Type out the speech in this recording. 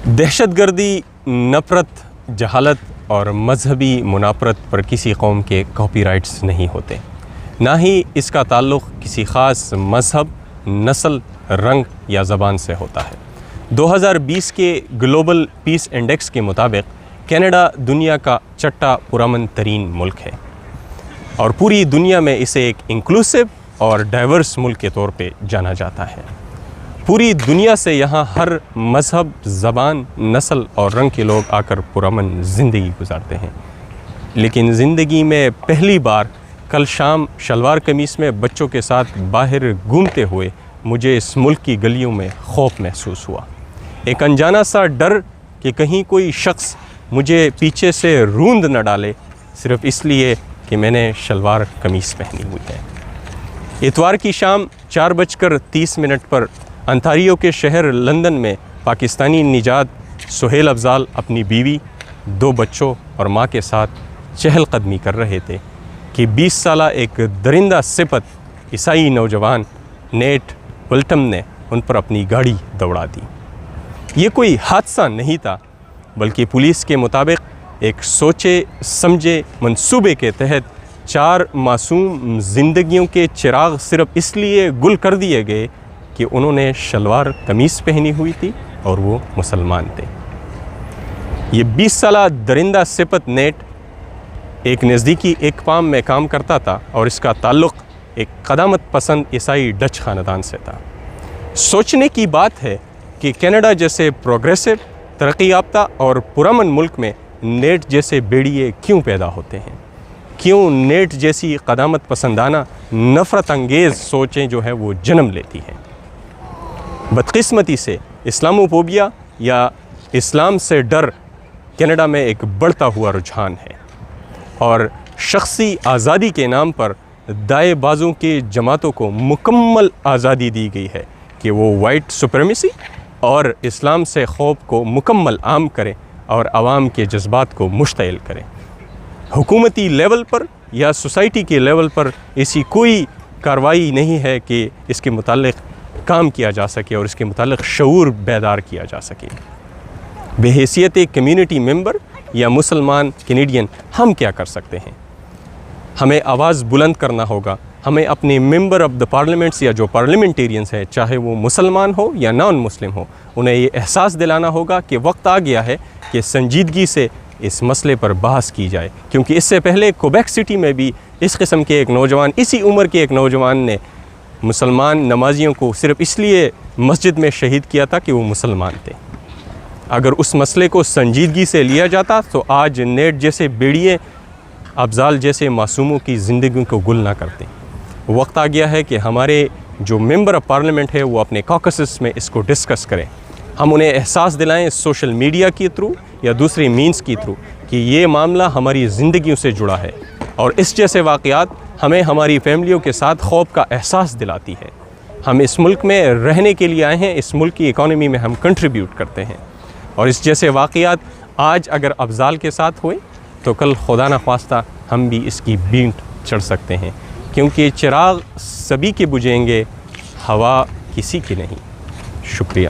دہشت گردی، نفرت، جہالت اور مذہبی منافرت پر کسی قوم کے کاپی رائٹس نہیں ہوتے، نہ ہی اس کا تعلق کسی خاص مذہب، نسل، رنگ یا زبان سے ہوتا ہے۔ 2020 کے گلوبل پیس انڈیکس کے مطابق کینیڈا دنیا کا چھٹا پرامن ترین ملک ہے اور پوری دنیا میں اسے ایک انکلوسو اور ڈائیورس ملک کے طور پہ جانا جاتا ہے۔ پوری دنیا سے یہاں ہر مذہب، زبان، نسل اور رنگ کے لوگ آ کر پرامن زندگی گزارتے ہیں، لیکن زندگی میں پہلی بار کل شام شلوار قمیص میں بچوں کے ساتھ باہر گھومتے ہوئے مجھے اس ملک کی گلیوں میں خوف محسوس ہوا، ایک انجانا سا ڈر کہ کہیں کوئی شخص مجھے پیچھے سے روند نہ ڈالے صرف اس لیے کہ میں نے شلوار قمیص پہنی ہوئی ہے۔ اتوار کی شام 4:30 پر انتاریو کے شہر لندن میں پاکستانی نژاد سہیل افضال اپنی بیوی، 2 بچوں اور ماں کے ساتھ چہل قدمی کر رہے تھے کہ 20 سالہ ایک درندہ صفت عیسائی نوجوان نیٹ ولٹم نے ان پر اپنی گاڑی دوڑا دی۔ یہ کوئی حادثہ نہیں تھا، بلکہ پولیس کے مطابق ایک سوچے سمجھے منصوبے کے تحت 4 معصوم زندگیوں کے چراغ صرف اس لیے گل کر دیے گئے کہ انہوں نے شلوار قمیص پہنی ہوئی تھی اور وہ مسلمان تھے۔ یہ 20 سالہ درندہ صفت نیٹ ایک نزدیکی ایک فارم میں کام کرتا تھا اور اس کا تعلق ایک قدامت پسند عیسائی ڈچ خاندان سے تھا۔ سوچنے کی بات ہے کہ کینیڈا جیسے پروگریسو، ترقی یافتہ اور پرامن ملک میں نیٹ جیسے بیڑیے کیوں پیدا ہوتے ہیں؟ کیوں نیٹ جیسی قدامت پسندانہ نفرت انگیز سوچیں جو ہے وہ جنم لیتی ہیں؟ بدقسمتی سے اسلاموفوبیا یا اسلام سے ڈر کینیڈا میں ایک بڑھتا ہوا رجحان ہے اور شخصی آزادی کے نام پر دائیں بازوں کے جماعتوں کو مکمل آزادی دی گئی ہے کہ وہ وائٹ سپریمیسی اور اسلام سے خوف کو مکمل عام کریں اور عوام کے جذبات کو مشتعل کریں۔ حکومتی لیول پر یا سوسائٹی کے لیول پر ایسی کوئی کارروائی نہیں ہے کہ اس کے متعلق کام کیا جا سکے اور اس کے متعلق شعور بیدار کیا جا سکے۔ بے حیثیت ایک کمیونٹی ممبر یا مسلمان کینیڈین ہم کیا کر سکتے ہیں؟ ہمیں آواز بلند کرنا ہوگا، ہمیں اپنے ممبر آف دا پارلیمنٹس یا جو پارلیمنٹیرینز ہیں، چاہے وہ مسلمان ہو یا نان مسلم ہو، انہیں یہ احساس دلانا ہوگا کہ وقت آ گیا ہے کہ سنجیدگی سے اس مسئلے پر بحث کی جائے، کیونکہ اس سے پہلے کوبیک سٹی میں بھی اس قسم کے ایک نوجوان، اسی عمر کے ایک نوجوان نے مسلمان نمازیوں کو صرف اس لیے مسجد میں شہید کیا تھا کہ وہ مسلمان تھے۔ اگر اس مسئلے کو سنجیدگی سے لیا جاتا تو آج نیٹ جیسے بیڑیے افضال جیسے معصوموں کی زندگیوں کو گل نہ کرتے۔ وقت آ گیا ہے کہ ہمارے جو ممبر آف پارلیمنٹ ہے وہ اپنے کاکسز میں اس کو ڈسکس کریں، ہم انہیں احساس دلائیں سوشل میڈیا کے تھرو یا دوسری مینز کی تھرو کہ یہ معاملہ ہماری زندگیوں سے جڑا ہے اور اس جیسے واقعات ہمیں ہماری فیملیوں کے ساتھ خوف کا احساس دلاتی ہے۔ ہم اس ملک میں رہنے کے لیے آئے ہیں، اس ملک کی اکانومی میں ہم کنٹریبیوٹ کرتے ہیں اور اس جیسے واقعات آج اگر افضال کے ساتھ ہوئے تو کل خدا نخواستہ ہم بھی اس کی بینٹ چڑھ سکتے ہیں، کیونکہ چراغ سبھی کے بجھیں گے، ہوا کسی کی نہیں۔ شکریہ۔